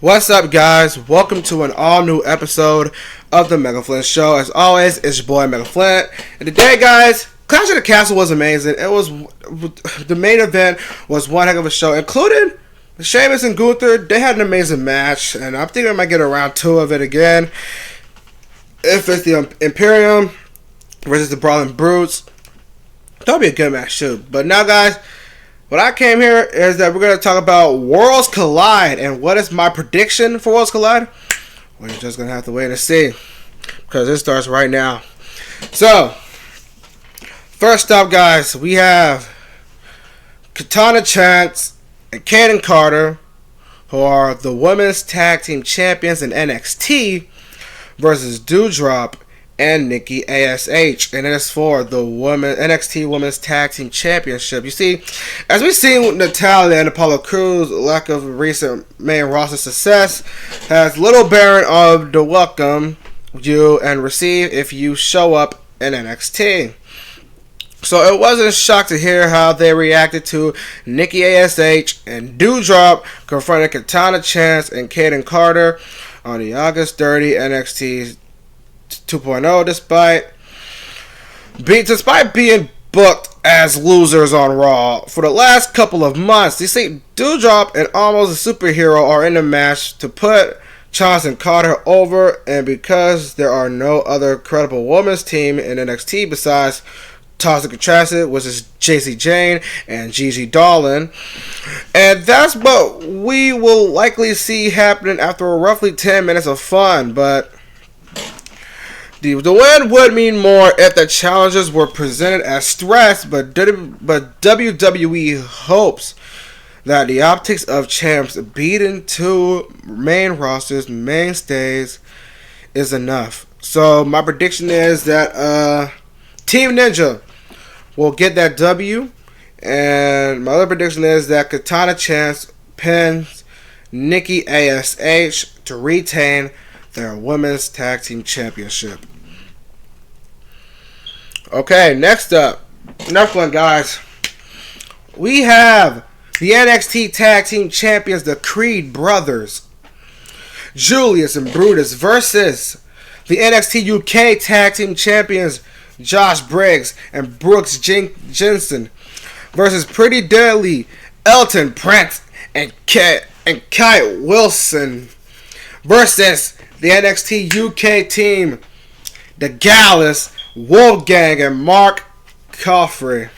What's up, guys? Welcome to an all-new episode of the Meiko Flynt Show. As always, it's your boy Meiko Flynt. And today, guys, Clash of the Castle was amazing. The main event was one heck of a show, including Sheamus and Gunther. They had an amazing match, and I'm thinking I might get a round 2 of it again. If it's the Imperium versus the Brawling Brutes, that'll be a good match too. But now, guys, what I came here is that we're going to talk about Worlds Collide. And what is my prediction for Worlds Collide? Well, you're just going to have to wait and see, because it starts right now. So, first up, guys, we have Katana Chance and Kayden Carter, who are the Women's Tag Team Champions in NXT, versus Doudrop and Nikki, A.S.H. And it is for the NXT Women's Tag Team Championship. You see, as we've seen with Natalya and Apollo Crews, lack of recent main roster success has little bearing of the welcome you and receive if you show up in NXT. So it wasn't a shock to hear how they reacted to Nikki, A.S.H. and Doudrop confronting Katana Chance and Kayden Carter on the August 30 NXT 2.0, despite being booked as losers on Raw for the last couple of months. You see, Doudrop and Almost a Superhero are in the match to put Chance and Carter over, and because there are no other credible women's team in NXT besides Toxic Attraction, which is JC Jane and Gigi Dolan, and that's what we will likely see happening after roughly 10 minutes of fun. But the win would mean more if the challenges were presented as threats, but WWE hopes that the optics of champs beating two main rosters mainstays is enough. So my prediction is that Team Ninja will get that W, and my other prediction is that Katana Chance pins Nikki, A.S.H. to retain their Women's Tag Team Championship. Okay, next one, guys. We have the NXT Tag Team Champions, the Creed Brothers, Julius and Brutus, versus the NXT UK Tag Team Champions, Josh Briggs and Brooks Jensen, versus Pretty Deadly, Elton Prince and Kai Wilson, versus the NXT UK team, the Gallus, Wolfgang, and Mike Coffey.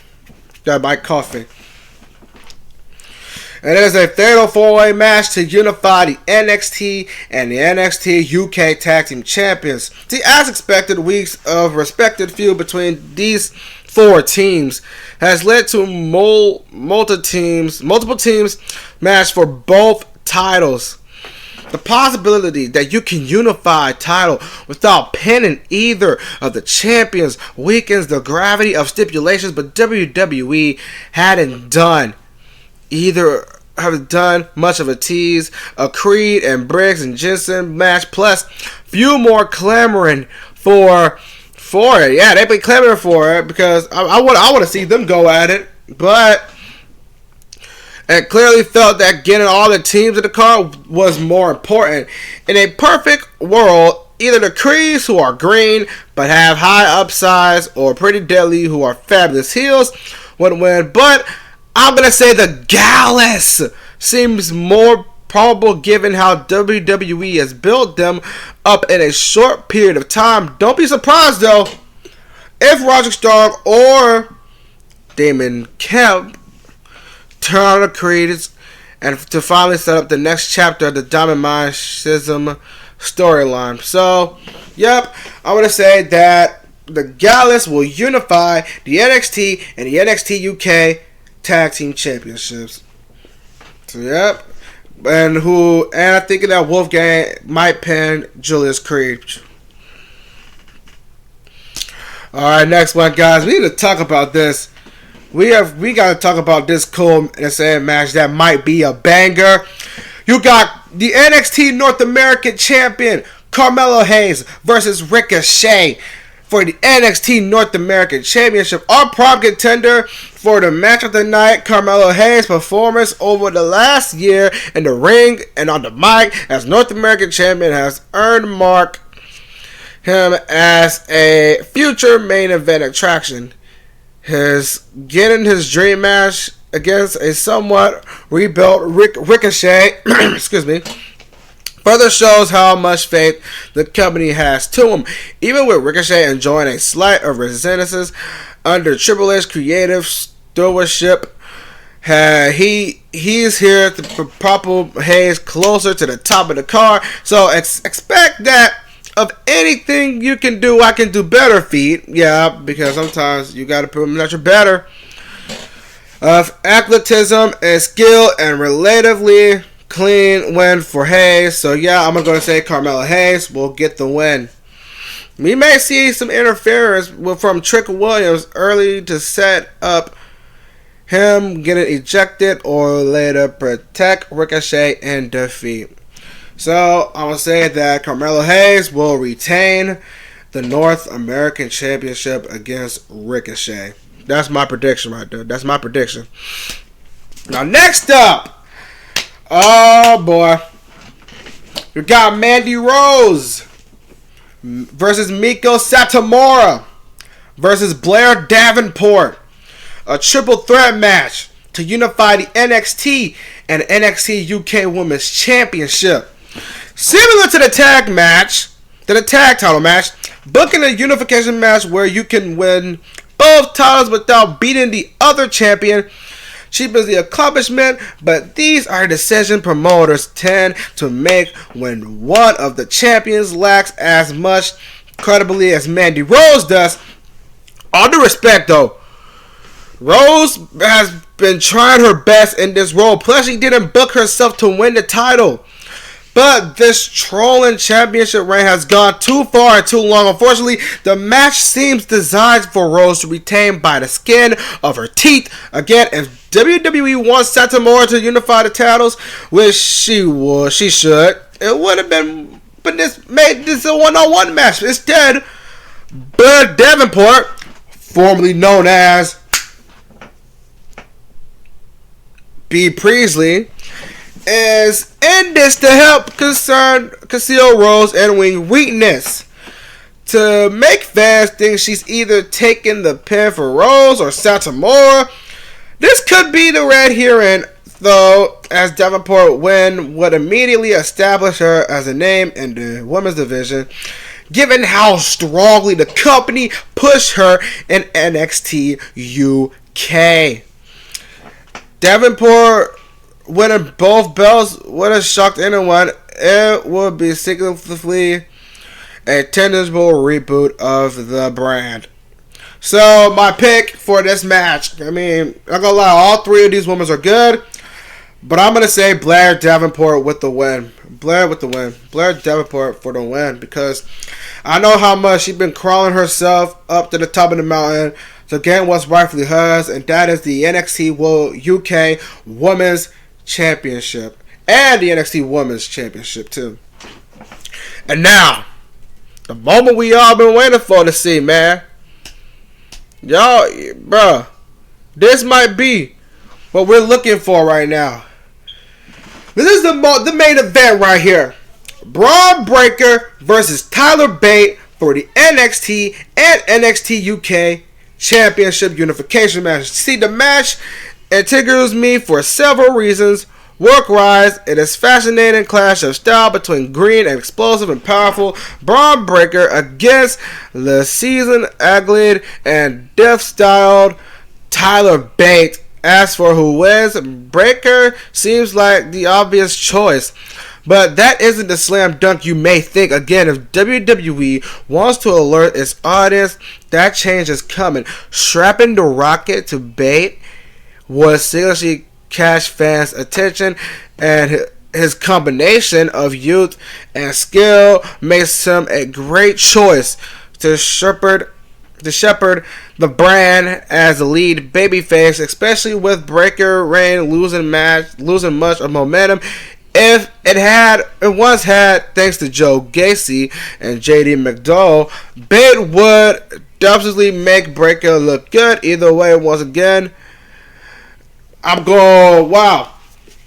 And it is a fatal 4-way match to unify the NXT and the NXT UK Tag Team Champions. See, as expected, weeks of respected feud between these four teams has led to multiple teams match for both titles. The possibility that you can unify a title without pinning either of the champions weakens the gravity of stipulations, but WWE hadn't done much of a tease. A Creed and Briggs and Jensen match, plus few more clamoring for it. Yeah, they've been clamoring for it because I want to see them go at it, but and clearly felt that getting all the teams in the card was more important. In a perfect world, either the Creeds, who are green but have high upsides, or Pretty Deadly, who are fabulous heels, would win. But I'm going to say the Gallus seems more probable given how WWE has built them up in a short period of time. Don't be surprised, though, if Roderick Strong or Damon Kemp turn on the Creeds and to finally set up the next chapter of the Diamond Mine Schism storyline. So, yep, I'm going to say that the Gallus will unify the NXT and the NXT UK Tag Team Championships. So, yep. And I'm thinking that Wolfgang might pin Julius Creed. Alright, next one, guys. We need to talk about this. We got to talk about this cool insane match that might be a banger. You got the NXT North American Champion Carmelo Hayes versus Ricochet. for the NXT North American Championship. Our prime contender for the match of the night, Carmelo Hayes' performance over the last year in the ring and on the mic as North American Champion has earned him as a future main event attraction. Getting his dream match against a somewhat rebuilt Ricochet excuse me, further shows how much faith the company has to him. Even with Ricochet enjoying a slight of resistance under Triple H's creative stewardship, he's here to propel Hayes closer to the top of the card. So expect that of anything you can do, I can do better, feat. Yeah, because sometimes you gotta prove that you're better. Of athleticism and skill and relatively clean win for Hayes. So yeah, I'm going to say Carmelo Hayes will get the win. We may see some interference from Trick Williams early to set up him getting ejected or later protect Ricochet and defeat. So I'm going to say that Carmelo Hayes will retain the North American Championship against Ricochet. That's my prediction right there. That's my prediction. Now next up, oh boy, we got Mandy Rose versus Meiko Satomura versus Blair Davenport. A triple threat match to unify the NXT and NXT UK Women's Championship. Similar to the tag title match, booking a unification match where you can win both titles without beating the other champion cheapens the accomplishment, but these are decisions promoters tend to make when one of the champions lacks as much credibility as Mandy Rose does. All due respect though, Rose has been trying her best in this role, plus she didn't book herself to win the title. But this trolling championship reign has gone too far and too long. Unfortunately, the match seems designed for Rose to retain by the skin of her teeth. Again, if WWE wants Satomura to unify the titles, which she should, it would have been, but made this a one-on-one match. Instead, Blair Davenport, formerly known as B. Priestley, is in this to help conceal Rose and wing weakness. To make fans think she's either taking the pin for Rose or Satomura. This could be the red herring, though, as Davenport win would immediately establish her as a name in the women's division, given how strongly the company pushed her in NXT UK. Davenport winning both belts would have shocked anyone. It would be significantly a tangible reboot of the brand. So my pick for this match, I mean, I'm gonna lie, all three of these women are good, but I'm gonna say Blair Davenport with the win. Blair Davenport for the win, because I know how much she's been crawling herself up to the top of the mountain to gain what's rightfully hers, and that is the NXT UK Women's Championship and the NXT Women's Championship too. And now, the moment we all been waiting for to see, man. Y'all, bruh, this might be what we're looking for right now. This is the main event right here. Bron Breakker versus Tyler Bate for the NXT and NXT UK Championship unification match. See, the match intrigues me for several reasons. Work-wise, it is fascinating clash of style between green and explosive and powerful Bron Breakker against the seasoned, agile, and death-styled Tyler Bate. As for who wins, Breakker seems like the obvious choice. But that isn't the slam dunk you may think. Again, if WWE wants to alert its audience, that change is coming. Strapping the rocket to Bate was seriously catch fans' attention, and his combination of youth and skill makes him a great choice to shepherd the brand as the lead babyface, especially with Breakker reign losing much of momentum. if it once had, thanks to Joe Gacy and JD McDowell, Bate would definitely make Breaker look good. Either way, once again, I'm going, wow.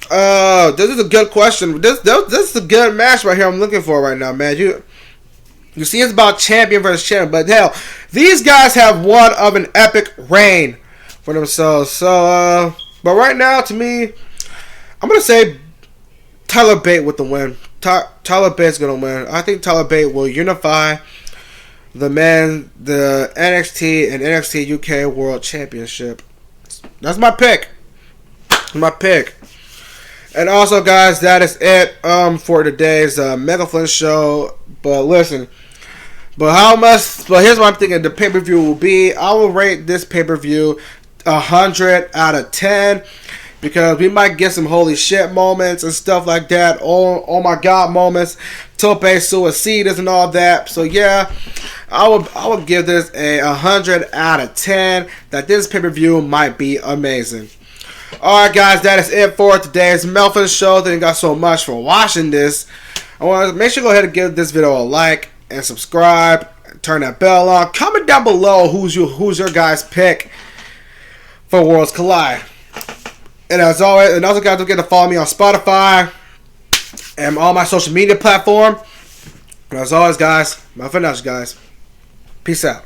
This is a good question. This is a good match right here I'm looking for right now, man. You see, it's about champion versus champion, but hell, these guys have one of an epic reign for themselves. So, but right now, to me, I'm going to say Tyler Bate with the win. Tyler Bate's going to win. I think Tyler Bate will unify the NXT and NXT UK World Championship. That's my pick. And also, guys, that is it for today's Mega Flynt show. But listen, but here's what I'm thinking the pay-per-view will be. I will rate this pay-per-view 100 out of 10. Because we might get some holy shit moments and stuff like that. Oh my god moments. Tope suicidas and all that. So yeah, I would give this a 100 out of 10. That this pay-per-view might be amazing. Alright guys, that is it for today's Mega Flynt show. Thank you guys so much for watching this. I want to make sure you go ahead and give this video a like and subscribe. Turn that bell on. Comment down below who's your guys' pick for Worlds Collide. And as always, and also guys, don't forget to follow me on Spotify and all my social media platform. And as always, guys, my financial guys. Peace out.